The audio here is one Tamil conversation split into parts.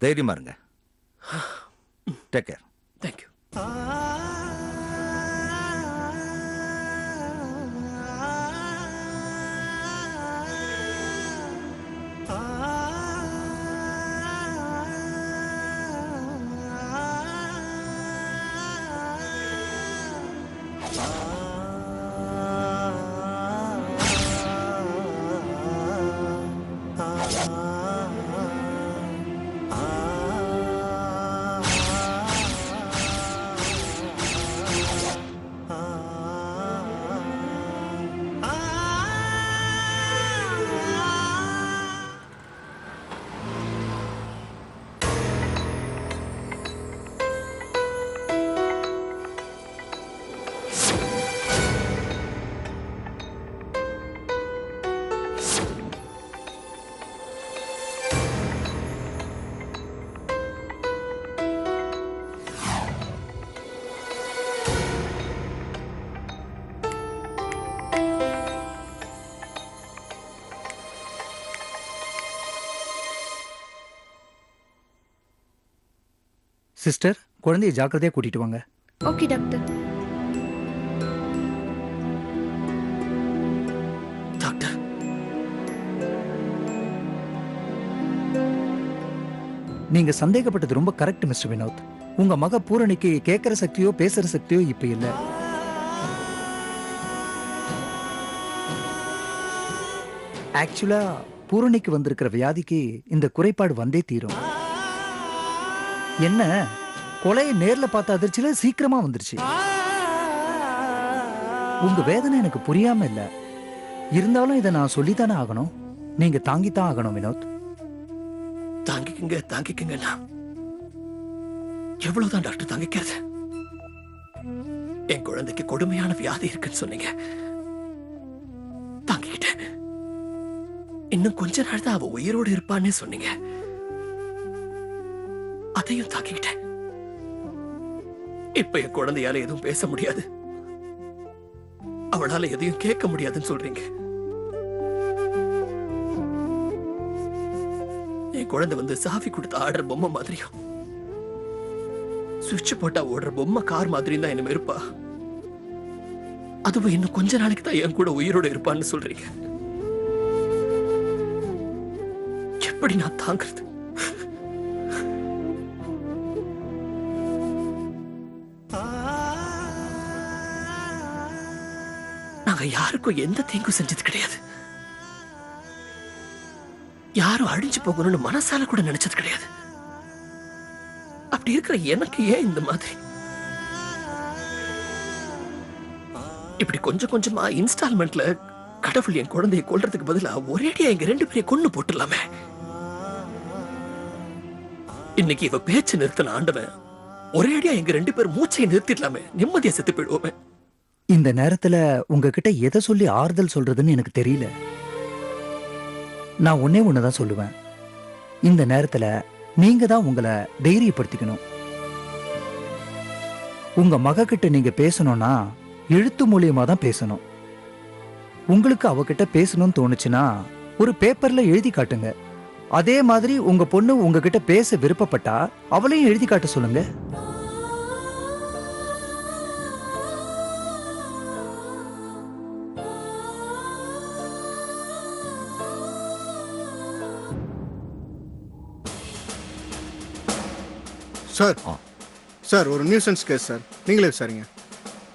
தைரியமா இருங்க. Take care. தேங்க்யூ. சிஸ்டர், குழந்தைய ஜாக்கிரதையா கூட்டிட்டு வாங்க. Okay doctor. டாக்டர், நீங்க சந்தேகப்பட்டது ரொம்ப கரெக்ட் மிஸ்டர் வினோத். உங்க மக பூரணிக்கு கேட்கற சக்தியோ பேசுற சக்தியோ இப்ப இல்ல. ஆக்சுவலா பூரணிக்கு வந்திருக்கிற வியாதிக்கு இந்த குறைபாடு வந்தே தீரும். என்ன, கொலையை நேர்ல பார்த்த அதிர்ச்சியில சீக்கிரமா வந்துருச்சு. உங்க வேதனை எனக்கு புரியாம இல்ல. இருந்தாலும் இதை நான் சொல்லித்தானே ஆகணும். நீங்க தாங்கித்தான் ஆகணும் வினோத். தாங்கிக்குங்க தாங்கிக்குங்கண்ணா. எவ்வளவுதான் டாக்டர் தாங்கிக்கிறது? என் குழந்தைக்கு கொடுமையான வியாதி இருக்குன்னு சொன்னீங்க, தாங்கிக்கிட்டேன். இன்னும் கொஞ்ச நாள் தான் அவ உயிரோடு இருப்பான்னு சொன்னீங்க, அதையும் தாக்கிக்கிட்டேன். இப்ப என் குழந்தையால எதுவும் பேச முடியாது, அவளால எதையும் கேட்க முடியாதுன்னு சொல்றீங்க. என் குழந்தை வந்து சாவி கொடுத்து ஆடுற பொம்மை மாதிரியும், சுவிட்ச் போட்டா ஓடுற பொம்மை கார் மாதிரியும் தான் என்ன இருப்பா. அதுவும் இன்னும் கொஞ்ச நாளைக்கு தான் என் கூட உயிரோடு இருப்பான்னு சொல்றீங்க. எப்படி நான் தாங்கிறது? நாங்க யாருக்கும் எந்த தீங்கும் செஞ்சது கிடையாது. யாரும் அழிஞ்சு போகணும்னு மனசால கூட நினைச்சது கிடையாது. அப்படி இருக்கிற எனக்கு ஏன் இந்த மாதிரி இப்படி கொஞ்சம் கொஞ்சமா இன்ஸ்டால்மெண்ட்ல கடவுள் என் குழந்தையை கொல்றதுக்கு பதிலா ஒரேடியா எங்க ரெண்டு பேரையும் கொன்னு போட்டுடலாமே. இன்னைக்கு இவ பேச்சு நிறுத்தின ஆண்டவன் ஒரேடியா எங்க ரெண்டு பேரும் மூச்சையை நிறுத்திடலாமே, நிம்மதியா செத்து போயிடுவோமே. இந்த நேரத்துல உங்ககிட்ட எதை சொல்லி ஆறுதல் சொல்றதுன்னு எனக்கு தெரியல. நான் ஒன்னே ஒண்ணுதான் சொல்லுவேன். இந்த நேரத்துல நீங்க தான் உங்களை தைரியப்படுத்திக்கணும். உங்க மக கிட்ட நீங்க பேசணும்னா எழுத்து மூலியமா தான் பேசணும். உங்களுக்கு அவகிட்ட பேசணும்னு தோணுச்சுன்னா ஒரு பேப்பர்ல எழுதி காட்டுங்க. அதே மாதிரி உங்க பொண்ணு உங்ககிட்ட பேச விருப்பப்பட்டா அவளையும் எழுதி காட்ட சொல்லுங்க. சார், சார் ஒரு நியூசன்ஸ் கேஸ் சார், நீங்களே விசாரிங்க.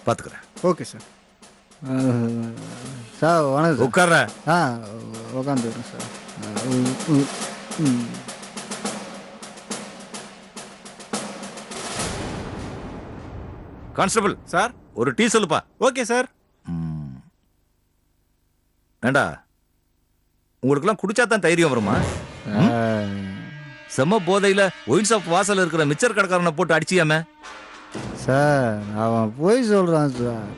பாத்துக்கிறேன். Okay sir. சார் வணக்கம். உட்கார்ற. உட்காந்துருக்கேன் சார். Constable sir. ஒரு டீ சொல்லுப்பா. Okay sir. ஏண்டா, உங்களுக்குலாம் குடிச்சா தான் தைரியம் வருமா? செம்ம போதையில ஒயின் ஷாப் வாசல் இருக்கிற மிச்சர் கடைக்காரனை போட்டு அடிச்சியாம? சார் அவன் போய் சொல்றான் சார்.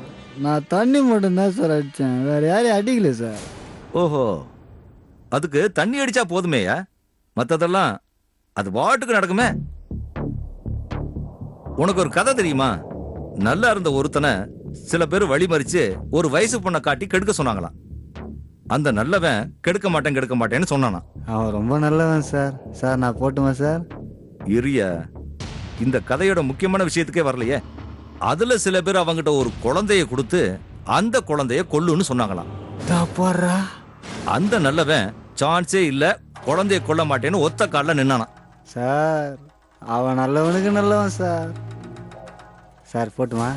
நான் தண்ணி மட்டும்தான் சார் அடித்தேன் வேற யாரையும் அடிக்கல சார். ஓஹோ, அதுக்கு தண்ணி அடிச்சா போதுமேயா, மத்ததெல்லாம் அது பாட்டுக்கு நடக்குமே. உனக்கு ஒரு கதை தெரியுமா? நல்லா இருந்த ஒருத்தனை சில பேர் வழிமறிச்சு ஒரு வயசு பொண்ணை காட்டி கெடுக்க சொன்னாங்களாம். அந்த நல்லவன் கெடுக்க மாட்டேன்னு சொன்னானா. அவன் ரொம்ப நல்லவன் சார். சார் நான் போட்டுமா சார்? இரியா, இந்த கதையோட முக்கியமான விஷயத்துக்கே வரலையே. அதுல சில பேர் அவங்கிட்ட ஒரு குழந்தைய கொடுத்து அந்த குழந்தைய கொல்லுன்னு சொன்னாங்களாம். போடுறா. அந்த நல்லவன் சான்ஸே இல்ல, குழந்தைய கொல்ல மாட்டேன்னு ஒத்த கால்ல நின்னானா. சார் அவன் நல்லவனுக்கு நல்லவன் சார். சார் போட்டுமா?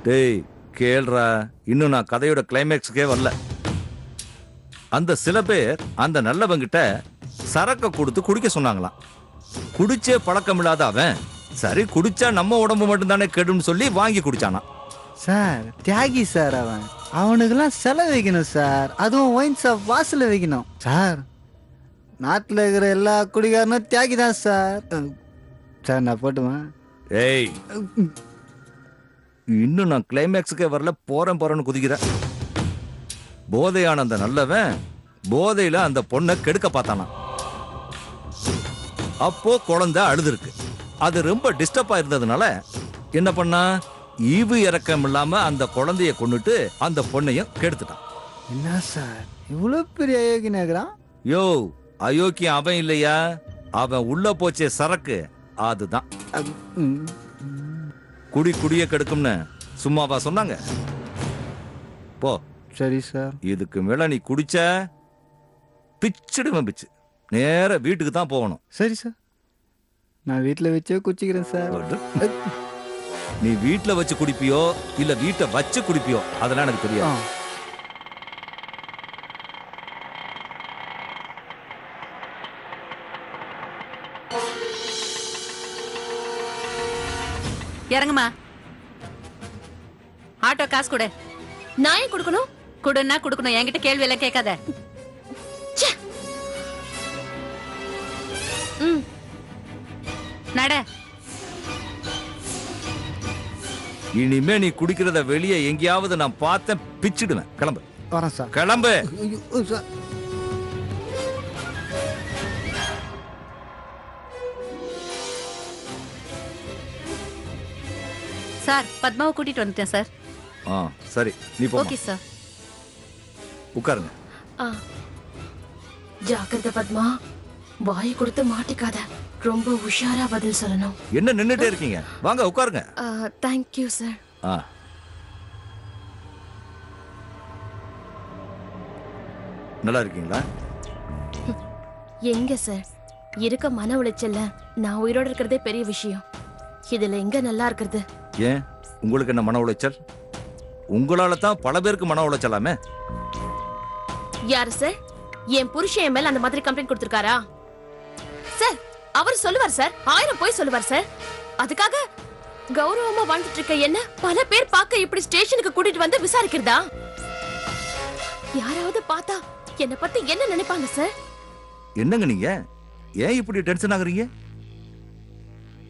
டேய் கேள்றா, இன்னும் நான் கதையோட கிளைமேக்ஸுக்கே வரல. அந்த சில பேர் அந்த நல்லவங்கிட்ட சரக்க கொடுத்து குடிக்க சொன்னாங்களாம். குடிச்சே பழக்கம் இல்லாத அவன், சரி குடிச்சா நம்ம உடம்பு மட்டும்தானே கெடுன்னு சொல்லி வாங்கி குடிச்சானா. சார் தியாகி சார் அவன். அவனுக்கெல்லாம் செலவு வைக்கணும் சார். அதுவும் ஒயின் ஷாப் வாசல்ல வைக்கணும் சார். நாட்டில் இருக்கிற எல்லா குடிகாரனும் தியாகி தான் சார். சார் நான் போட்டுமா? ஏய், இன்னும் நான் கிளைமேக்ஸுக்கே வரல, போறேன்னு குதிக்கிறேன். போதையான அந்த நல்லவன் போதையில அந்த பொண்ணை கெடுக்க பார்த்தானா. அப்போ குழந்தை அழுதுருக்கு. அது ரொம்ப டிஸ்டர்பா இருந்ததுனால என்ன பண்ணா, ஈவு இறக்கம் இல்லாம அந்த குழந்தைய கொன்னுட்டு அந்த பொண்ணையும் கெடுத்துட்டான். என்ன சார் இவ்வளோ பெரிய அயோக்கியனாகிறான்? யோ, அயோக்கியம் அவன் இல்லையா, அவன் உள்ள போச்சே சரக்கு, அதுதான். குடிய கெடுக்கும்னு சும்மாவா சொன்னாங்க? போ. சரி சார். இதுக்கு மேல நீ குடிச்ச பிச்சுடுவேன் பிச்சு. நேர வீட்டுக்கு தான் போகணும். சரி சார், நான் வீட்டில் வச்சே குச்சிக்கிறேன் சார். நீ வீட்டுல வச்சு குடிப்பியோ இல்ல வீட்டை வச்சு குடிப்பியோ அதெல்லாம் எனக்கு தெரியாது. இறங்குமா. ஆட்டோ காசு கொடு. நான் ஏன் கொடுக்கணும்? கொடுன்னா கொடுக்கணும், என்கிட்ட கேள்வி எல்லாம் கேட்காத. நட. இனிமே நீ குடிக்கிறத வெளியே எங்கேயாவது நான் பார்த்தேன் பிச்சிடுவேன். கிளம்பு. வரேன் சார். கிளம்பு. சார் சார் பத்மாவை கூட்டிட்டு வந்துட்டேன் சார். சரி நீ போ. Okay sir. உட்காருங்க. ஜாக்கிரதை பத்மா, வாயை கொடுத்து மாட்டிக்காத. ரொம்ப உஷாரா பதில் சொல்லணும். என்ன நின்னுட்டே இருக்கீங்க? வாங்க உட்காருங்க. Thank you sir. நல்லா இருக்கீங்களா? எங்க சார் இருக்க மன உளைச்சல்ல நான் உயிரோட இருக்கிறதே பெரிய விஷயம். இதுல எங்க நல்லா இருக்கிறது? ஏன் உங்களுக்கு என்ன மன உளைச்சல்? உங்களால தான் பல பேருக்கு மன உளைச்சலாமே. யாரு சார்? என் புருஷன் என் மேல அந்த மாதிரி கம்ப்ளைண்ட் கொடுத்திருக்காரா? சார் அவர் சொல்லுவார் சார், 1000 போய் சொல்லுவார் சார். அதுக்காக கௌரவமா வாழ்ந்துட்டு இருக்க என்ன பல பேர் பார்க்க இப்படி ஸ்டேஷனுக்கு கூட்டிட்டு வந்து விசாரிக்கிறதா? யாராவது பார்த்தா என்ன பத்தி என்ன நினைப்பாங்க சார்? என்னங்க நீங்க ஏன் இப்படி டென்ஷன் ஆகுறீங்க?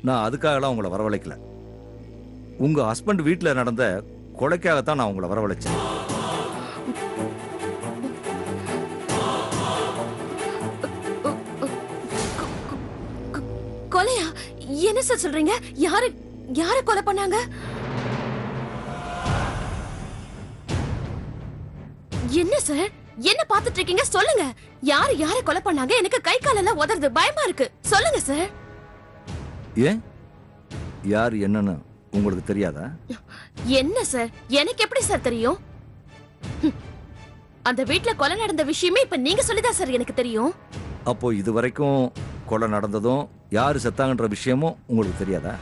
நான் அதுக்காகலாம் உங்களை வரவழைக்கல. உங்க ஹஸ்பண்ட் வீட்டுல நடந்த கொலைக்காகத்தான் நான் உங்களை வரவழைச்சேன். கொலையா? என்ன சார் சொல்றீங்க? யாரு கொலை பண்ணாங்க? என்ன சார் என்ன பாத்துட்டு இருக்கீங்க? சொல்லுங்க, யாரை கொலை பண்ணாங்க? எனக்கு கை காலெல்லாம் உதறது, பயமா இருக்கு. சொல்லுங்க சார். ஏன் யார் என்னன்னு உங்களுக்கு தெரியாதா? என்ன சார் எனக்கு எப்படி சார் தெரியும்? அந்த வீட்ல கொலை நடந்த விஷயமே இப்ப நீங்க சொல்லிதான் சார் எனக்கு தெரியும். அப்போ இது வரைக்கும் கொலை நடந்ததும் யாரு செத்தாங்கன்ற விஷயமும் உங்களுக்கு தெரியாதா?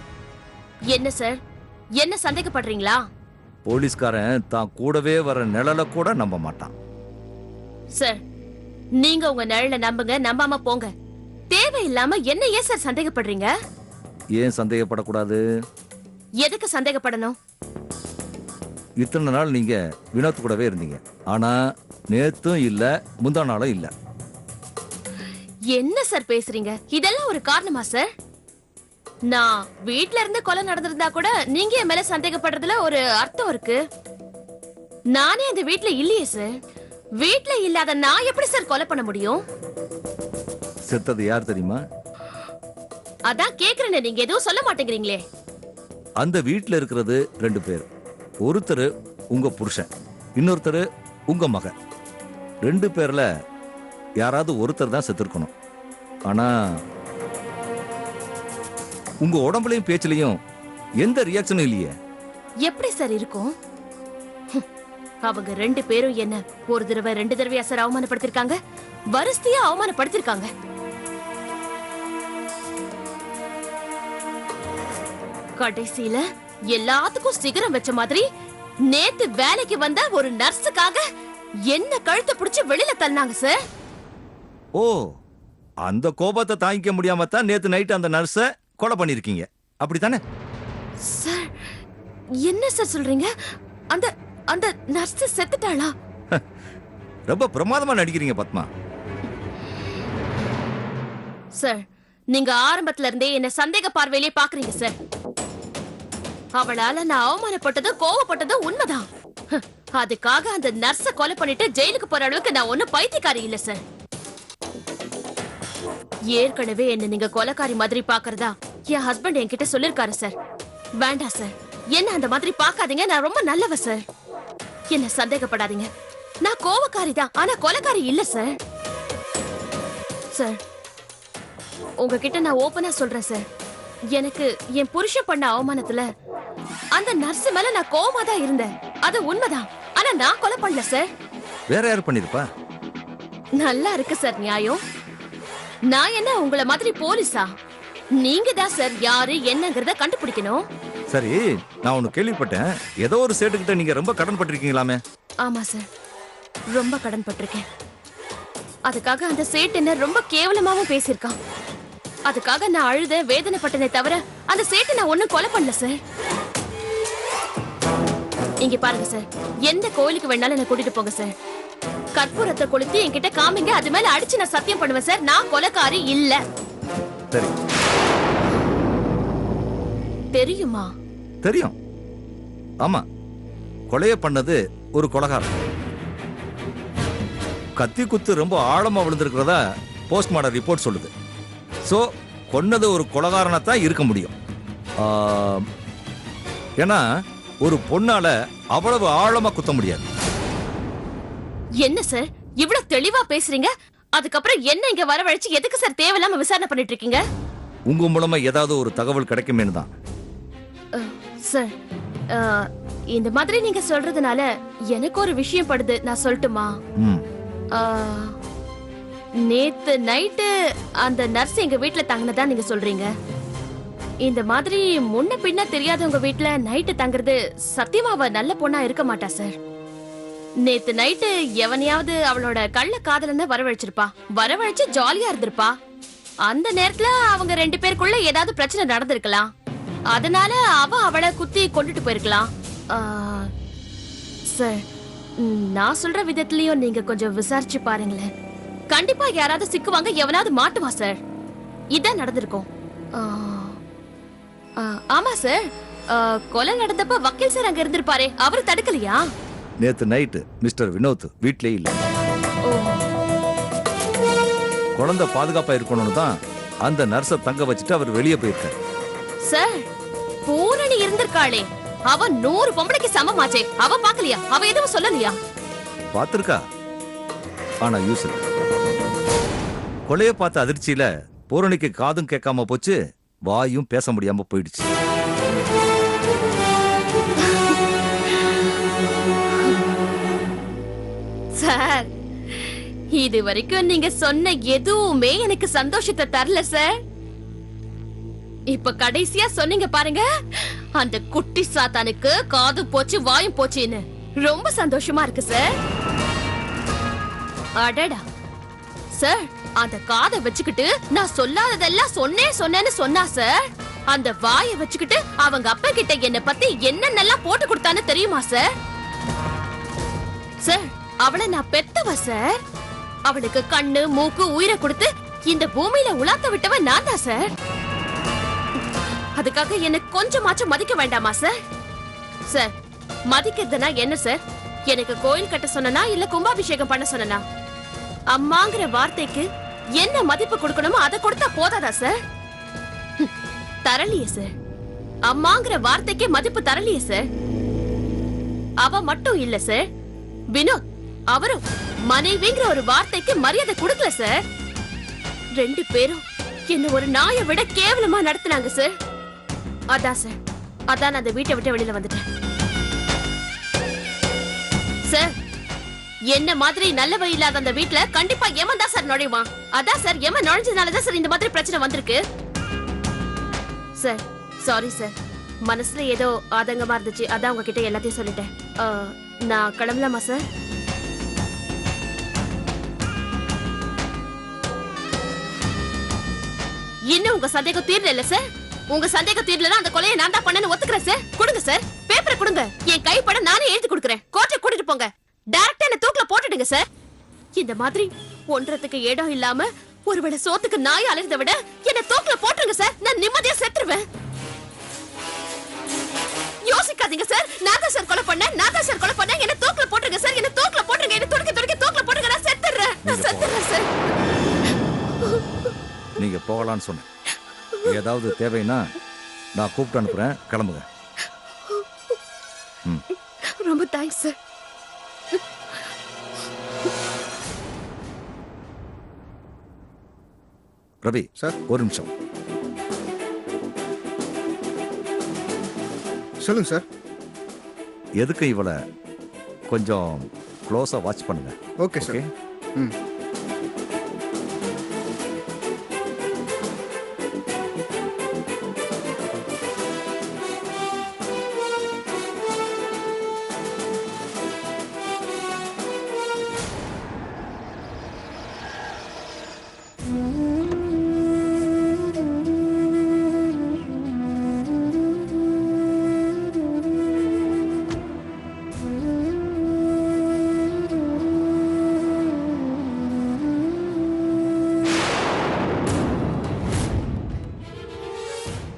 என்ன சார் என்ன சந்தேகப்படுறீங்களா? போலீஸ்காரன் தான் கூடவே வர நிழல கூட நம்ப மாட்டான். சார் நீங்க உங்க நிழல நம்புங்க, நம்பாம போங்க. தேவையில்லாம என்ன ஏன் சார் சந்தேகப்படுறீங்க? ஏன் சந்தேகப்படக்கூடாது? எதுக்கு சந்தேகப்படணும்? இத்தனை நாள் நீங்க வினோத் கூடவே இருந்தீங்க. ஆனா நேத்தும் இல்ல முந்தா நாளும் இல்ல. என்ன சார் பேசுறீங்க? இதெல்லாம் ஒரு காரணமா சார்? நான் வீட்ல இருந்து கொலை நடந்திருந்தா கூட நீங்க என் மேல சந்தேகப்படுறதுல ஒரு அர்த்தம் இருக்கு. நானே அந்த வீட்ல இல்லையே சார். வீட்ல இல்லாத நான் எப்படி சார் கொலை பண்ண முடியும்? செத்தது யார் தெரியுமா? அதான் கேக்குறேனே, நீங்க எதுவும் சொல்ல மாட்டேங்கிறீங்களே. அந்த வீட்ல இருக்கிறது 2 பேர். ஒருத்தர் உங்க புருஷன், இன்னொருத்தர் உங்க மகன். 2 பேர்ல யாராவது ஒருத்தர் தான் செத்துருக்கணும். ஆனா உங்க உடம்புலயும் பேச்சிலையும் எந்த ரியாக்ஷனும் இல்லையே. எப்படி சார் இருக்கும்? அவங்க 2 பேரும் என்ன ஒரு தடவை 2 தடவையா சார் அவமானப்படுத்திருக்காங்க? வரிசையா அவமானப்படுத்திருக்காங்க. கடைசியில எல்லாத்துக்கும் சிகரம் வச்ச மாதிரி நேத்து வேலைக்கு வந்த ஒரு நர்ஸுக்காக என்ன கழுத்தை பிடிச்சு வெளியில தள்ளினாங்க சார். ஓ, அந்த கோபத்தை தாங்கிக்க முடியாம தான் நேத்து நைட் அந்த நர்ஸை கொலை பண்ணிருக்கீங்க, அப்படித்தானே? சார் என்ன சார் சொல்றீங்க? அந்த அந்த நர்ஸ் செத்துட்டாளா? ரொம்ப பிரமாதமா நடிக்கிறீங்க பத்மா. சார் நீங்க ஆரம்பத்துல இருந்தே என்ன சந்தேக பார்வையிலே பாக்குறீங்க சார். அவளால நான் அவமானப்பட்டது கோவப்பட்டது உண்மைதான். அதுக்காக அந்த நர்ஸ கொலை பண்ணிட்டு ஜெயிலுக்கு போற அளவுக்கு நான் ஒண்ணும் பைத்தியக்காரி இல்ல சார். ஏற்கனவே என்ன நீங்க கொலைக்காரி மாதிரி பாக்குறதா என் ஹஸ்பண்ட் என்கிட்ட சொல்லிருக்காரு சார். வேண்டாம் சார், என்ன அந்த மாதிரி பாக்காதீங்க. நான் ரொம்ப நல்லவ சார். என்ன சந்தேகப்படாதீங்க. நான் கோவக்காரி தான், ஆனா கொலைக்காரி இல்ல சார். சார் உங்ககிட்ட நான் ஓபனா சொல்றேன் சார். எனக்கு என் புருஷன் பண்ண அவமானத்துல அந்த நர்ஸ் மேல நான் கோவமா தான் இருந்தேன். அது உண்மைதான். ஆனா நான் கொலை பண்ணல சார். வேற யார் பண்ணிருப்பா? நல்லா இருக்கு சார் நியாயம். நான் என்ன உங்களை மாதிரி போலீஸா? நீங்க தான் சார் யாரு என்னங்கறத கண்டுபிடிக்கணும். சரி, நான் ஒன்னு கேள்விப்பட்டேன். ஏதோ ஒரு சேட்டுக்கிட்ட நீங்க ரொம்ப கடன் பட்டிருக்கீங்களாமே? ஆமா சார், ரொம்ப கடன் பட்டிருக்கேன். அதுக்காக அந்த சேட் என்ன ரொம்ப கேவலமாவும் பேசியிருக்கான். அதுக்காக நான் அழுத வேதனைப்பட்டனே தவிர அந்த சேட்டை நான் ஒண்ணும் கொலை பண்ணல சார். இங்க பாருங்க சார், எந்த கோயிலுக்கு வேணாலும் என்ன கூட்டிட்டு போங்க சார். கற்பூரத்தை கொளுத்தி என்கிட்ட காமிங்க, அது மேல அடிச்சு நான் சத்தியம் பண்ணுவேன் சார். நான் கொலைக்காரி இல்ல. சரி, தெரியுமா? தெரியும். ஆமா, கொலைய பண்ணது ஒரு கொலைகாரன். கத்தி குத்து ரொம்ப ஆழமா விழுந்திருக்கிறதா போஸ்ட்மார்டம் ரிப்போர்ட் சொல்லுது. சோ கொன்னது ஒரு கொலைகாரனா தான் இருக்க முடியும். ஏன்னா ஒரு பொண்ணால அவ்வளவு ஆழமா குத்த முடியாது. என்ன சார் இவ்வளவு தெளிவா பேசுறீங்க? அதுக்கப்புறம் என்ன இங்க வரவழைச்சு எதுக்கு சார் தேவையில்லாம விசாரணை பண்ணிட்டு இருக்கீங்க? உங்க மூலமா ஏதாவது ஒரு தகவல் கிடைக்குமேனு தான். சார் இந்த மாதிரி நீங்க சொல்றதுனால எனக்கு ஒரு விஷயம் படுது, நான் சொல்லட்டுமா? ம், நேத்து நைட்டு அந்த நர்ஸ் எங்க வீட்ல தங்கினதா நீங்க சொல்றீங்க. இந்த மாதிரி முன்ன பின்ன தெரியாதவங்க வீட்ல நைட்டு தங்குறது சத்தியமா அவ நல்ல பொண்ணா இருக்க மாட்டா சார். நேத்து நைட்டு எவனையாவது அவளோட கள்ள காதலன்னு வரவழைச்சிருப்பா. வரவழைச்சு ஜாலியா இருந்திருப்பா. அந்த நேரத்துல அவங்க 2 பேருக்குள்ள ஏதாவது பிரச்சனை நடந்திருக்கலாம். அதனால அவளை குத்தி கொண்டுட்டு போயிருக்கலாம். சார் நான் சொல்ற விதத்திலயும் நீங்க கொஞ்சம் விசாரிச்சு பாருங்களேன். கண்டிப்பா யாராவது சிக்குவாங்க, எவனாவது மாட்டுவா சார். இதான் நடந்திருக்கும். ஆமா சார், கொலை நடந்தப்ப வக்கீல் சார் அங்க இருந்திருப்பாரே, அவர் தடுக்கலையா? நேத்து நைட்டு மிஸ்டர் வினோத் வீட்லயே இல்ல. ஓ, குழந்தை பாதுகாப்பா இருக்கணும்னு தான் அந்த நர்ஸை தங்க வச்சுட்டு அவர் வெளியே போயிருக்காரு. சார் பூரணி இருந்திருக்காளே, அவ 100 பொம்பளைக்கு சமமாச்சே. அவ பாக்கலையா? அவ எதுவும் சொல்லலையா? பார்த்திருக்கா, ஆனா யூஸ் இல்ல. கொலைய பார்த்த அதிர்ச்சியில பூரணிக்கு காதும் கேட்காம போச்சு, வாயும் பேச முடியாம போயிடுச்சு. சார் இது வரைக்கும் நீங்க சொன்ன எதுவுமே எனக்கு சந்தோஷத்தை தரல சார். இப்ப கடைசியா சொன்னீங்க பாருங்க, அந்த குட்டி சாத்தானுக்கு காது போச்சு வாயும் போச்சுன்னு. ரொம்ப சந்தோஷமா இருக்கு சார். அடடா சார், அந்த காதை வச்சுக்கிட்டு நான் சொல்லாததெல்லாம் சொன்னேன்னு சொன்னா சார். அந்த வாயை வச்சுக்கிட்டு அவங்க அப்பா கிட்ட என்ன பத்தி என்னென்னலாம் போட்டு கொடுத்தான்னு தெரியுமா சார்? சார் அவளை நான் பெத்தவ சார். அவளுக்கு கண்ணு மூக்கு உயிரை கொடுத்து இந்த பூமியில உலாத்த விட்டவ நான் தான் சார். அதுக்காக என்ன கொஞ்சமாச்சும் மதிக்க வேண்டாமா சார்? சார் மதிக்கிறதுனா என்ன சார்? எனக்கு கோயில் கட்ட சொன்னா இல்ல கும்பாபிஷேகம் பண்ண சொன்னா? அம்மாங்கிற வார்த்தைக்கு என்ன மதிப்பு கொடுக்கணுமோ அதை கொடுத்தா போதாதா சார்? தரலையே சார். அம்மாங்கிற வார்த்தைக்கு மதிப்பு தரலையே சார். அவ மட்டும் இல்ல சார், வினோத் அவரும் மனைவிங்கிற ஒரு வார்த்தைக்கு மரியாதை கொடுக்கல சார். 2 பேரும் என்ன ஒரு நாயை விட கேவலமா நடத்துனாங்க சார். அதான் சார், அதான் நான் அந்த வீட்டை விட்டு வெளியில வந்துட்டேன் சார். என்ன மாதிரி நல்லவ இல்லாத அந்த வீட்ல கண்டிப்பா எமன் தான் சார் நுழைவான். அதான் சார், எமன் நுழைஞ்சதுனாலதான் சார் இந்த மாதிரி பிரச்சனை வந்திருக்கு சார். சாரி சார், மனசுல ஏதோ ஆதங்கமா இருந்துச்சு, அதான் உங்ககிட்ட எல்லாத்தையும் சொல்லிட்டேன். நான் கிளம்பலாமா சார்? இன்னும் உங்க சந்தேகம் தீரல சார்? உங்க சந்தேகம் தீரலனா அந்த கொலையை நான் தான் பண்ணேன்னு ஒத்துக்கிறேன் சார். கொடுங்க சார், பேப்பரை கொடுங்க. என் கைப்பட நானே எழுதி கொடுக்குறேன். கோர்ட்டை கூட்டிட்டு போங்க. டைரக்டா என்ன தூக்குல போட்டுடுங்க சார். இந்த மாதிரி ஒன்றதுக்கு இடம் இல்லாம ஒருவேளை சோத்துக்கு நாய் அலைறத விட என்ன தூக்குல போட்டுருங்க சார். நான் நிம்மதியா செத்துருவேன். யோசிக்காதீங்க சார். நான் தான் சார் கொலை பண்ணேன், நான் தான் சார் கொலை பண்ணேன். என்ன தூக்குல போட்டுருங்க சார். என்ன தூக்குல போட்டுருங்க. என்ன துடிக்க துடிக்க தூக்குல போட்டுருங்க. நான் செத்துறேன், நான் செத்துறேன் சார். நீங்க போகலான்னு சொன்னேன். ஏதாவது தேவைன்னா நான் கூப்பிட்டு அனுப்புறேன், கிளம்புங்க. ரொம்ப தேங்க்ஸ் சார். ரவி சார். ஒரு நிமிஷம். சொல்லுங்க சார். எதுக்கு இவளை கொஞ்சம் க்ளோஸா வாட்ச் பண்ணுங்க. Okay sir. ம்.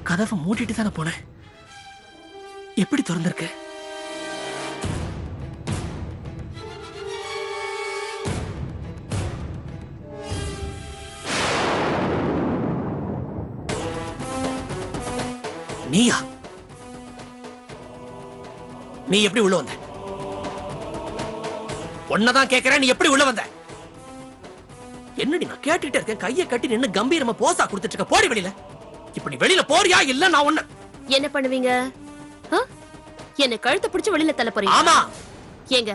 கதவை மூடிட்டு தானே போனேன். எப்படி திறந்திருக்கு? நீயா? நீ எப்படி உள்ள வந்த? ஒன்னதான் கேக்குறேன், நீ எப்படி உள்ள வந்த? என்னடி நான் கேட்டுட்டே இருக்கேன், கையை கட்டி நின்னு கம்பீரமா போசா கொடுத்துட்டு இருக்க. போடி வெளியில. இப்ப நீ வெளியில போறியா இல்ல நான் ஒண்ணு என்ன பண்ணுவீங்க? என்ன கழுத்தை பிடிச்சு வெளியில தள்ள போறீங்க? ஆமா. ஏங்க,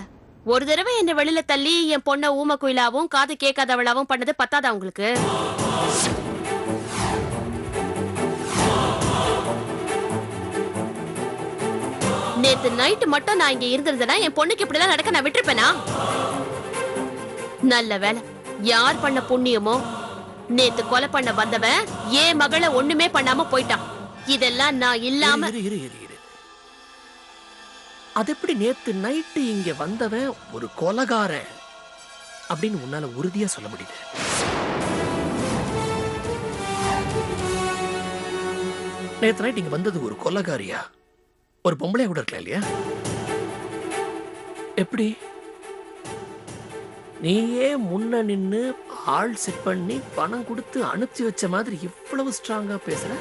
ஒரு தடவை என்ன வெளியில தள்ளி என் பொண்ண ஊம குயிலாவும் காது கேட்காதவளாவும் பண்ணது பத்தாதா உங்களுக்கு? நேத்து நைட்டு மட்டும் நான் இங்க இருந்திருந்தேன்னா என் பொண்ணுக்கு இப்படி எல்லாம் நடக்க நான் விட்டுருப்பேனா? நல்ல வேலை, யார் பண்ண புண்ணியமோ நேத்து கொலை பண்ண வந்தவன் ஏன் மகளை ஒண்ணுமே பண்ணாம போயிட்டான். இதெல்லாம் நான் இல்லாம அது எப்படி நேத்து நைட்டு இங்க வந்தவன் ஒரு கொலைகாரன் அப்படின்னு உன்னால உறுதியா சொல்ல முடியுது? நேத்து நைட் இங்க வந்தது ஒரு கொலைகாரியா? ஒரு பொம்பளையா கூட இருக்கலாம் இல்லையா? எப்படி நீயே முன்ன நின்னு ஆள் செட் பண்ணி பணம் கொடுத்து அனுப்பிச்சு வச்ச மாதிரி இவ்வளவு ஸ்ட்ராங்கா பேசுற?